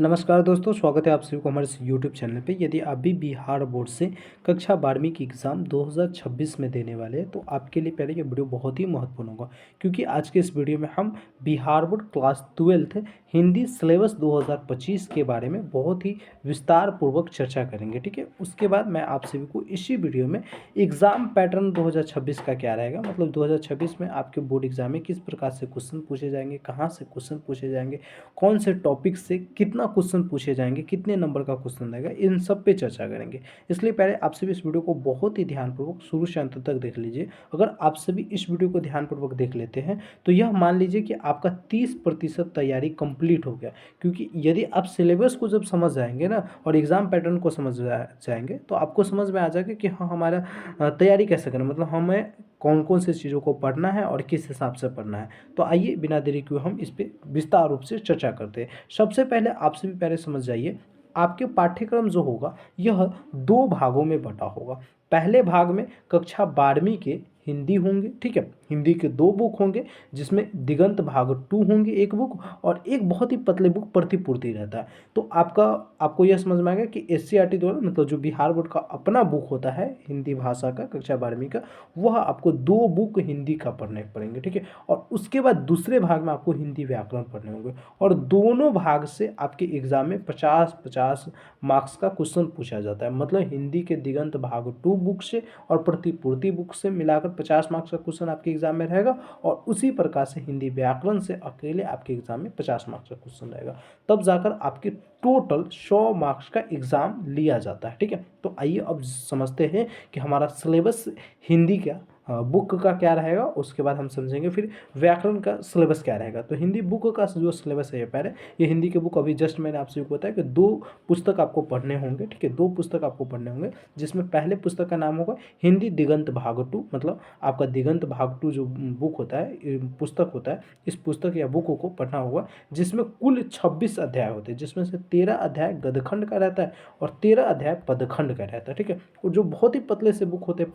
नमस्कार दोस्तों, स्वागत है आप सभी को हमारे इस यूट्यूब चैनल पे। यदि आप भी बिहार बोर्ड से कक्षा 12वीं की एग्ज़ाम 2026 में देने वाले हैं तो आपके लिए पहले ये वीडियो बहुत ही महत्वपूर्ण होगा, क्योंकि आज के इस वीडियो में हम Bihar board class 12th Hindi syllabus 2025 के बारे में बहुत ही विस्तार पूर्वक चर्चा करेंगे। ठीक है, उसके बाद मैं आप सभी को इसी वीडियो में एग्ज़ाम पैटर्न 2026 का क्या रहेगा, मतलब 2026 में आपके बोर्ड एग्जाम में किस प्रकार से क्वेश्चन पूछे जाएंगे, कहाँ से क्वेश्चन पूछे जाएंगे, कौन से टॉपिक से कितना क्वेश्चन पूछे जाएंगे, कितने नंबर का क्वेश्चन रहेगा, इन सब पे चर्चा करेंगे। इसलिए पहले आप सभी इस वीडियो को बहुत ही ध्यानपूर्वक शुरू से अंत तक देख लीजिए। अगर आप सभी इस वीडियो को ध्यानपूर्वक देख लेते हैं तो यह मान लीजिए कि आपका 30% तैयारी कंप्लीट हो गया, क्योंकि यदि आप सिलेबस को जब समझ जाएंगे ना और एग्जाम पैटर्न को समझ जाएंगे तो आपको समझ में आ जाएगा कि हाँ, हमारा तैयारी कैसे करें, मतलब हमें कौन कौन से चीज़ों को पढ़ना है और किस हिसाब से पढ़ना है। तो आइए बिना देरी किए हम इस पर विस्तार रूप से चर्चा करते हैं। सबसे पहले आपसे भी पहले समझ जाइए, आपके पाठ्यक्रम जो होगा यह 2 भागों में बटा होगा। पहले भाग में कक्षा 12वीं के हिंदी होंगे। ठीक है, हिंदी के 2 बुक होंगे, जिसमें दिगंत भाग 2 होंगे एक बुक, और एक बहुत ही पतले बुक प्रतिपूर्ति रहता है। तो आपको यह समझ में आएगा कि एससीईआरटी द्वारा, मतलब जो बिहार बोर्ड का अपना बुक होता है हिंदी भाषा का कक्षा 12वीं का, वह आपको 2 बुक हिंदी का पढ़ने पड़ेंगे। ठीक है, और उसके बाद दूसरे भाग में आपको हिंदी व्याकरण पढ़ने होंगे, और दोनों भाग से आपके एग्जाम में 50-50 मार्क्स का क्वेश्चन पूछा जाता है। मतलब हिंदी के दिगंत भाग 2 बुक से और प्रतिपूर्ति बुक से मिलाकर 50 मार्क्स का क्वेश्चन आपके एग्जाम में रहेगा, और उसी प्रकार से हिंदी व्याकरण से अकेले आपके एग्जाम में 50 मार्क्स का क्वेश्चन रहेगा। तब जाकर आपके टोटल 100 मार्क्स का एग्जाम लिया जाता है। ठीक है, तो आइए अब समझते हैं कि हमारा सिलेबस हिंदी का बुक का क्या रहेगा, उसके बाद हम समझेंगे फिर व्याकरण का सिलेबस क्या रहेगा। तो हिंदी बुक का जो सिलेबस है, ये पहले ये हिंदी के बुक अभी जस्ट मैंने आपसे को बताया कि 2 पुस्तक आपको पढ़ने होंगे। ठीक है, 2 पुस्तक आपको पढ़ने होंगे, जिसमें पहले पुस्तक का नाम होगा हिंदी दिगंत भाग 2, मतलब आपका दिगंत भाग 2 जो बुक होता है, पुस्तक होता है, इस पुस्तक या बुक को पढ़ना होगा, जिसमें कुल 26 अध्याय होते हैं, जिसमें से 13 अध्याय गद्यखंड का रहता है और 13 अध्याय पदखंड का रहता है। ठीक है, और जो बहुत ही पतले से बुक होते हैं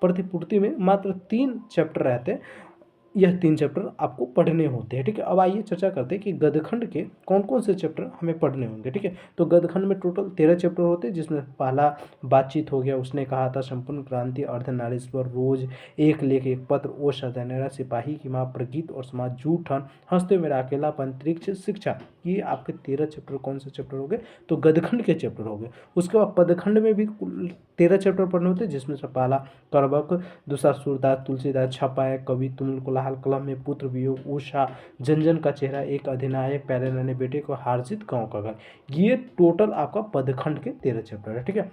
प्रतिपूर्ति में मात्र 3 चैप्टर रहते हैं। यह 3 चैप्टर आपको पढ़ने होते हैं। ठीक है, अब आइए चर्चा करते हैं कि गद्यखंड के कौन कौन से चैप्टर हमें पढ़ने होंगे। ठीक है, तो गद्यखंड में टोटल 13 चैप्टर होते हैं, जिसमें पहला बातचीत हो गया, उसने कहा था, संपूर्ण क्रांति, अर्धनारीश्वर, रोज, एक लेख एक पत्र, ओ सदनेरा, सिपाही की माँ, प्रगीत और समाज, जूठन, हंसते मेरा अकेलापन, अंतरिक्ष, शिक्षा। ये आपके 13 चैप्टर कौन से चैप्टर हो गए, तो गद्यखंड के चैप्टर हो गए। उसके बाद पदखंड में भी कुल 13 चैप्टर पढ़ने होते हैं, जिसमें से पहला करबक, दूसरा सूरदास, तुलसीदास, छपाए, कवि, तुमुल, कोलाहल, कलम में, पुत्र वियोग, उषा, जन का चेहरा, एक अधिनायक, प्यारे नन्हे बेटे को, हारजीत, गाँव का घर। ये टोटल आपका पदखंड के 13 चैप्टर है। ठीक है,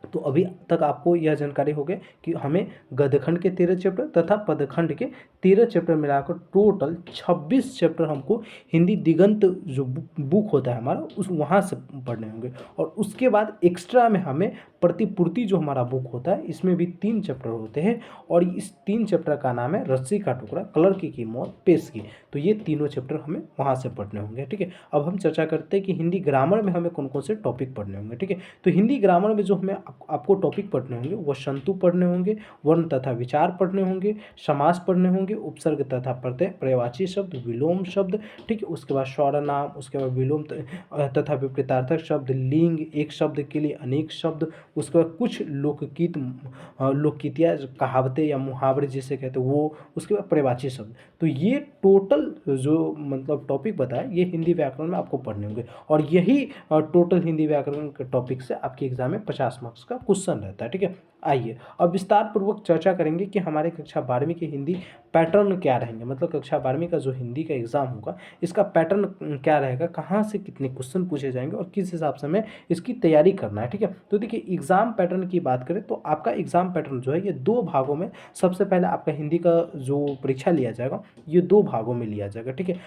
तो अभी तक आपको यह जानकारी हो गई कि हमें गद्यखंड के 13 चैप्टर तथा पदखंड के 13 चैप्टर मिलाकर टोटल 26 चैप्टर हमको हिंदी दिगंत जो बुक होता है हमारा, उस वहाँ से पढ़ने होंगे। और उसके बाद एक्स्ट्रा में हमें प्रतिपूर्ति जो हमारा बुक होता है, इसमें भी 3 चैप्टर होते हैं, और इस 3 चैप्टर का नाम है रस्सी का टुकड़ा, क्लर्क की मौत, पेश की। तो ये तीनों चैप्टर हमें वहाँ से पढ़ने होंगे। ठीक है, अब हम चर्चा करते हैं कि हिंदी ग्रामर में हमें कौन कौन से टॉपिक पढ़ने होंगे। ठीक है, तो हिंदी ग्रामर में जो हमें आपको टॉपिक पढ़ने होंगे, वो संतु पढ़ने होंगे, वर्ण तथा विचार पढ़ने होंगे, समास पढ़ने होंगे, उपसर्ग तथा प्रत्यय, पर्यायवाची शब्द, विलोम शब्द। ठीक है, उसके बाद सर्वनाम, उसके बाद विलोम तथा विपरीतार्थक शब्द, लिंग, एक शब्द के लिए अनेक शब्द, उसके बाद कुछ लोकगीतियाँ, कहावतें या मुहावरे जिसे कहते हैं वो, उसके बाद पर्यायवाची शब्द। तो ये टोटल जो मतलब टॉपिक बताया, ये हिंदी व्याकरण में आपको पढ़ने होंगे, और यही टोटल हिंदी व्याकरण के टॉपिक से आपके एग्जाम में 50 मार्क्स का क्वेश्चन रहता है। ठीक है, आइए अब विस्तार पूर्वक चर्चा करेंगे कि हमारे कक्षा 12वीं के हिंदी पैटर्न क्या रहेंगे, मतलब कक्षा 12वीं का जो हिंदी का एग्जाम होगा, इसका पैटर्न क्या रहेगा, कहाँ से कितने क्वेश्चन पूछे जाएंगे और किस हिसाब से हमें इसकी तैयारी करना है। ठीक है, तो देखिए एग्जाम पैटर्न की बात करें तो आपका एग्जाम पैटर्न जो है ये 2 भागों में, सबसे पहले आपका हिंदी का जो परीक्षा लिया जाएगा ये 2 भागों में लिया जाएगा। ठीक है,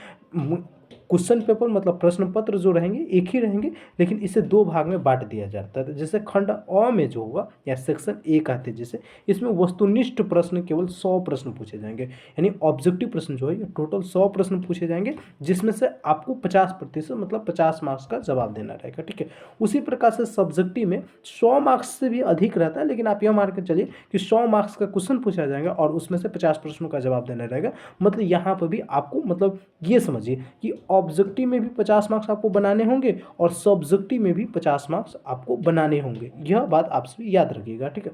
क्वेश्चन पेपर मतलब प्रश्न पत्र जो रहेंगे एक ही रहेंगे, लेकिन इसे 2 भाग में बांट दिया जाता है। जैसे खंड अ में जो होगा या सेक्शन ए कहते हैं जिसे, इसमें वस्तुनिष्ठ प्रश्न केवल 100 प्रश्न पूछे जाएंगे, यानी ऑब्जेक्टिव प्रश्न जो है ये टोटल 100 प्रश्न पूछे जाएंगे, जिसमें से आपको 50% मतलब 50 मार्क्स का जवाब देना रहेगा। ठीक है, उसी प्रकार से सब्जेक्टिव में 100 मार्क्स से भी अधिक रहता है, लेकिन आप यह मान के चलिए कि 100 मार्क्स का क्वेश्चन पूछा जाएगा और उसमें से 50 प्रश्नों का जवाब देना रहेगा। मतलब यहाँ पर भी आपको मतलब ये समझिए कि ऑब्जेक्टिव में भी 50 मार्क्स आपको बनाने होंगे और सब्जेक्टिव में भी 50 मार्क्स आपको बनाने होंगे। यह बात आप सभी याद रखिएगा, ठीक है।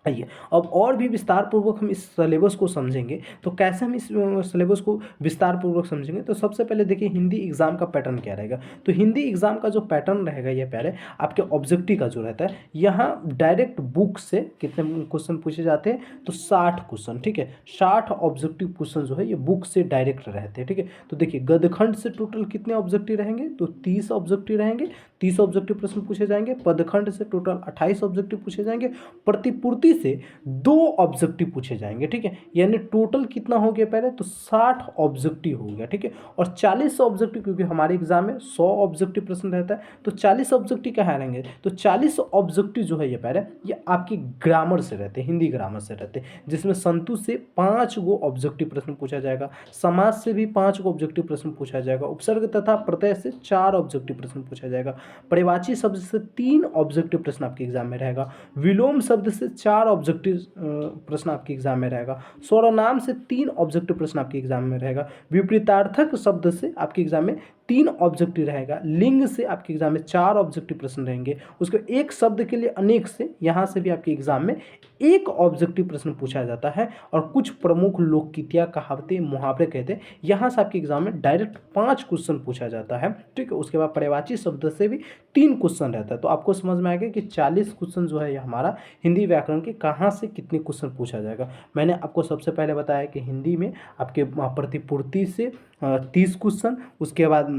आइए अब और भी विस्तार पूर्वक हम इस सिलेबस को समझेंगे। तो कैसे हम इस सिलेबस को विस्तार पूर्वक समझेंगे, तो सबसे पहले देखिए हिंदी एग्जाम का पैटर्न क्या रहेगा। तो हिंदी एग्जाम का जो पैटर्न रहेगा ये पहले आपके ऑब्जेक्टिव का जो रहता है, यहाँ डायरेक्ट बुक से कितने क्वेश्चन पूछे जाते हैं, तो 60 क्वेश्चन, ठीक है। 60 ऑब्जेक्टिव क्वेश्चन जो है ये बुक से डायरेक्ट रहते हैं, ठीक है। तो देखिए गदखंड से टोटल कितने ऑब्जेक्टिव रहेंगे, तो 30 ऑब्जेक्टिव रहेंगे, 30 ऑब्जेक्टिव प्रश्न पूछे जाएंगे। पदखंड से टोटल 28 ऑब्जेक्टिव पूछे जाएंगे। प्रतिपूर्ति से 2 ऑब्जेक्टिव पूछे जाएंगे, ठीक है। यानी टोटल कितना हो गया पहले, तो 60 ऑब्जेक्टिव हो गया, ठीक है। और 40 ऑब्जेक्टिव, क्योंकि हमारे एग्जाम में 100 ऑब्जेक्टिव प्रश्न रहता है, तो 40 ऑब्जेक्टिव कहाँ रहेंगे, तो 40 ऑब्जेक्टिव जो है ये पहले ये आपकी ग्रामर से रहते हैं, हिंदी ग्रामर से रहते हैं, जिसमें संतु से 5 गो ऑब्जेक्टिव प्रश्न पूछा जाएगा, समाज से भी 5 गो ऑब्जेक्टिव प्रश्न पूछा जाएगा, उपसर्ग तथा प्रत्यय से 4 ऑब्जेक्टिव प्रश्न पूछा जाएगा, पर्यायवाची शब्द से 3 ऑब्जेक्टिव प्रश्न आपके एग्जाम में रहेगा, विलोम शब्द से 4 ऑब्जेक्टिव प्रश्न आपके एग्जाम में रहेगा, सर्वनाम से 3 ऑब्जेक्टिव प्रश्न आपके एग्जाम में रहेगा, विपरीतार्थक शब्द से आपके एग्जाम में 3 ऑब्जेक्टिव रहेगा, लिंग से आपके एग्जाम में 4 ऑब्जेक्टिव प्रश्न रहेंगे, उसके एक शब्द के लिए अनेक से यहाँ से भी आपके एग्जाम में 1 ऑब्जेक्टिव प्रश्न पूछा जाता है, और कुछ प्रमुख लोकगीतियाँ, कहावतें, मुहावरे कहते हैं, यहाँ से आपके एग्जाम में डायरेक्ट 5 क्वेश्चन पूछा जाता है, ठीक है। उसके बाद पर्यायवाची शब्द से भी 3 क्वेश्चन रहता है। तो आपको समझ में आएगा कि 40 क्वेश्चन जो है ये हमारा हिंदी व्याकरण के कहाँ से कितने क्वेश्चन पूछा जाएगा। मैंने आपको सबसे पहले बताया कि हिंदी में आपके प्रतिपूर्ति से 30 क्वेश्चन, उसके बाद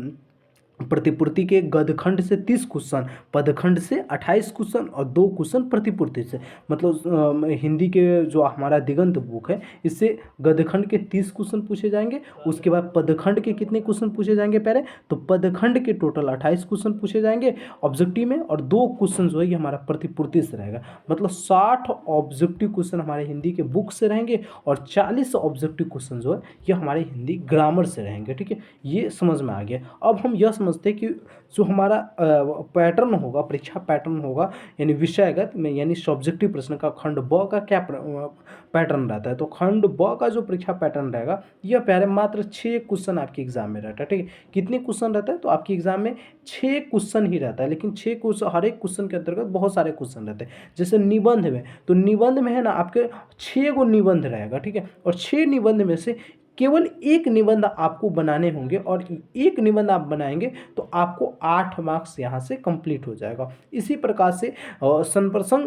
प्रतिपूर्ति के गदखंड से 30 क्वेश्चन, पदखंड से 28 क्वेश्चन और 2 क्वेश्चन प्रतिपूर्ति से। मतलब हिंदी के जो हमारा दिगंत बुक है इससे गदखंड के 30 क्वेश्चन पूछे जाएंगे, उसके बाद पदखंड के कितने क्वेश्चन पूछे जाएंगे पहले, तो पदखंड के टोटल 28 क्वेश्चन पूछे जाएंगे ऑब्जेक्टिव में, और 2 क्वेश्चन जो है ये हमारा प्रतिपूर्ति से रहेगा। मतलब 60 ऑब्जेक्टिव क्वेश्चन हमारे हिंदी के बुक से रहेंगे और 40 ऑब्जेक्टिव क्वेश्चन जो है ये हमारे हिंदी ग्रामर से रहेंगे, ठीक है। ये समझ में आ गया। अब हम यह समझते हैं कि जो हमारा पैटर्न होगा, परीक्षा पैटर्न होगा, यानी विषयगत में, यानी सब्जेक्टिव प्रश्न का खंड ब का क्या पैटर्न रहता है। तो खंड ब का जो परीक्षा पैटर्न रहेगा यह प्यारे मात्र 6 क्वेश्चन आपके एग्जाम में रहता है, ठीक है। कितने क्वेश्चन रहता है, तो आपके एग्जाम में 6 क्वेश्चन ही रहता है, लेकिन 6 क्वेश्चन, हर एक क्वेश्चन के अंतर्गत बहुत सारे क्वेश्चन रहते हैं। जैसे निबंध में, तो निबंध में है ना आपके 6 गो निबंध रहेगा, ठीक है। और 6 निबंध में से केवल 1 निबंध आपको बनाने होंगे, और 1 निबंध आप बनाएंगे तो आपको 8 मार्क्स यहाँ से कंप्लीट हो जाएगा। इसी प्रकार से संप्रसंग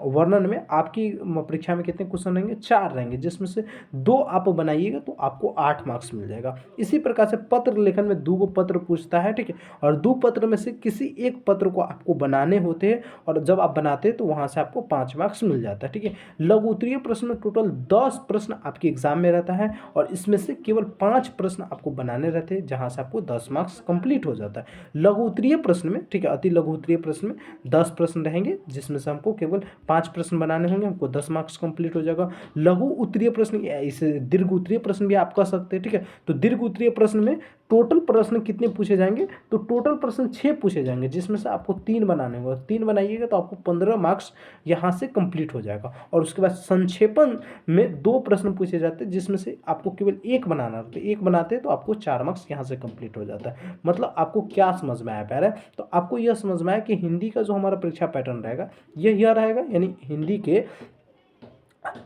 वर्णन में आपकी परीक्षा में कितने क्वेश्चन रहेंगे, 4 रहेंगे, जिसमें से 2 आप बनाइएगा तो आपको 8 मार्क्स मिल जाएगा। इसी प्रकार से पत्र लेखन में 2 गो पत्र पूछता है, ठीक है। और 2 पत्र में से किसी एक पत्र को आपको बनाने होते हैं, और जब आप बनाते हैं तो वहाँ से आपको 5 मार्क्स मिल जाता है, ठीक है। लघु उत्तरीय प्रश्न में टोटल 10 प्रश्न आपके एग्जाम में रहता है, और इसमें से केवल 5 प्रश्न आपको बनाने रहते हैं, जहां से आपको 10 मार्क्स कंप्लीट हो जाता है। लघु उत्तरीय प्रश्न में, ठीक है, अति लघु उत्तरीय प्रश्न में 10 प्रश्न रहेंगे, जिसमें से हमको केवल 5 प्रश्न बनाने होंगे, हमको 10 मार्क्स कंप्लीट हो जाएगा। लघु उत्तरीय प्रश्न, इसे दीर्घ उत्तरीय प्रश्न भी आप कह सकते हैं, ठीक है। तो दीर्घ उत्तरीय प्रश्न में टोटल प्रश्न कितने पूछे जाएंगे, तो टोटल प्रश्न 6 पूछे जाएंगे, जिसमें से आपको 3 बनाने होंगे। 3 बनाइएगा तो आपको 15 मार्क्स यहाँ से कंप्लीट हो जाएगा। और उसके बाद संक्षेपण में 2 प्रश्न पूछे जाते हैं, जिसमें से आपको केवल 1 बनाना, तो 1 बनाते हैं तो आपको 4 मार्क्स यहाँ से कंप्लीट हो जाता है। मतलब आपको क्या समझ में आया प्यारे, तो आपको यह समझ में आया कि हिंदी का जो हमारा परीक्षा पैटर्न रहेगा यह रहेगा, यानी हिंदी के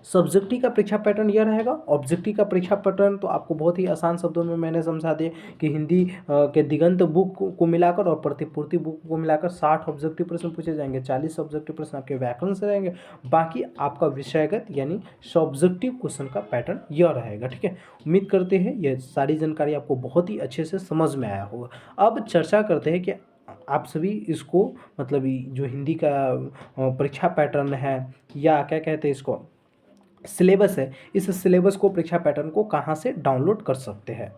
सब्जेक्टिव का परीक्षा पैटर्न यह रहेगा। ऑब्जेक्टिव का परीक्षा पैटर्न तो आपको बहुत ही आसान शब्दों में मैंने समझा दिया कि हिंदी के दिगंत बुक को मिलाकर और प्रतिपूर्ति बुक को मिलाकर 60 ऑब्जेक्टिव प्रश्न पूछे जाएंगे, 40 ऑब्जेक्टिव प्रश्न आपके व्याकरण से रहेंगे, बाकी आपका विषयगत यानी सब्जेक्टिव क्वेश्चन का पैटर्न यह रहेगा, ठीक है। उम्मीद करते हैं यह सारी जानकारी आपको बहुत ही अच्छे से समझ में आया होगा। अब चर्चा करते हैं कि आप सभी इसको, मतलब जो हिंदी का परीक्षा पैटर्न है, या क्या कहते हैं इसको, सिलेबस है, इस सिलेबस को, परीक्षा पैटर्न को कहाँ से डाउनलोड कर सकते हैं।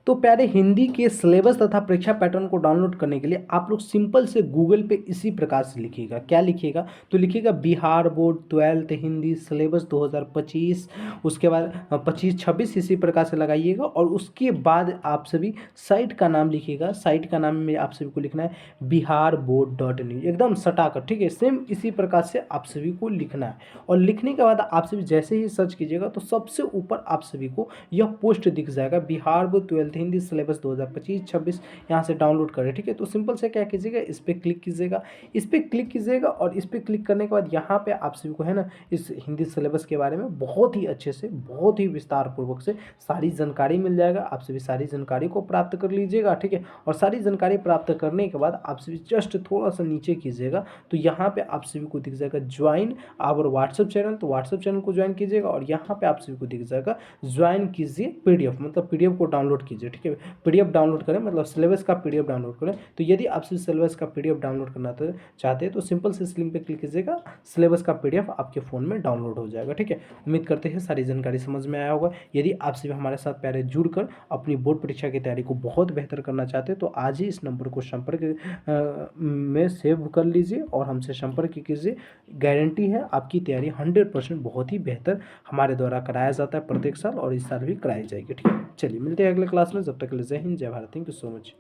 तो प्यारे हिंदी के सिलेबस तथा परीक्षा पैटर्न को डाउनलोड करने के लिए आप लोग सिंपल से गूगल पे इसी प्रकार से लिखिएगा। क्या लिखिएगा, तो लिखिएगा Bihar board 12th Hindi syllabus 2025, उसके बाद 25-26 इसी प्रकार से लगाइएगा, और उसके बाद आप सभी साइट का नाम लिखिएगा। साइट का नाम में आप सभी को लिखना है biharboard.news, एकदम सटाकर, ठीक है। सेम इसी प्रकार से आप सभी को लिखना है, और लिखने के बाद आप सभी जैसे ही सर्च कीजिएगा तो सबसे ऊपर आप सभी को यह पोस्ट दिख जाएगा, बिहार बोर्ड 12th थे हिंदी सिलेबस 2025-26 यहाँ से डाउनलोड करें, ठीक है। तो सिंपल से क्या कीजिएगा, इस पर क्लिक कीजिएगा, इस पर क्लिक कीजिएगा और इस पर क्लिक करने के बाद यहाँ पे आप सभी को है ना इस हिंदी सिलेबस के बारे में बहुत ही अच्छे से, बहुत ही विस्तार पूर्वक से सारी जानकारी मिल जाएगा। आप सभी सारी जानकारी को प्राप्त कर लीजिएगा, ठीक है। और सारी जानकारी प्राप्त करने के बाद आप सभी जस्ट थोड़ा सा नीचे कीजिएगा तो यहाँ पे आप सभी को दिख जाएगा ज्वाइन आवर व्हाट्सएप चैनल, तो व्हाट्सएप चैनल को ज्वाइन कीजिएगा और यहाँ पे आप सभी को दिख जाएगा ज्वाइन कीजिए पीडीएफ, मतलब पीडीएफ को डाउनलोड कीजिए, ठीक है। पीडीएफ डाउनलोड करें, मतलब सिलेबस का पीडीएफ डाउनलोड करें। तो यदि आप सिलेबस का पीडीएफ डाउनलोड करना चाहते हैं तो सिंपल से इस लिंक पे क्लिक कीजिएगा, सिलेबस का पीडीएफ आपके फ़ोन में डाउनलोड हो जाएगा, ठीक है। उम्मीद करते हैं सारी जानकारी समझ में आया होगा। यदि आप सभी हमारे साथ प्यारे जुड़कर अपनी बोर्ड परीक्षा की तैयारी को बहुत बेहतर करना चाहते हैं तो आज ही इस नंबर को संपर्क में सेव कर लीजिए और हमसे संपर्क कीजिए। गारंटी है आपकी तैयारी 100% बहुत ही बेहतर हमारे द्वारा कराया जाता है प्रत्येक साल, और इस साल भी कराई जाएगी, ठीक है। चलिए मिलते हैं अगले क्लास में, जब तक के लिए जय हिंद जय Bharat, thank you so much.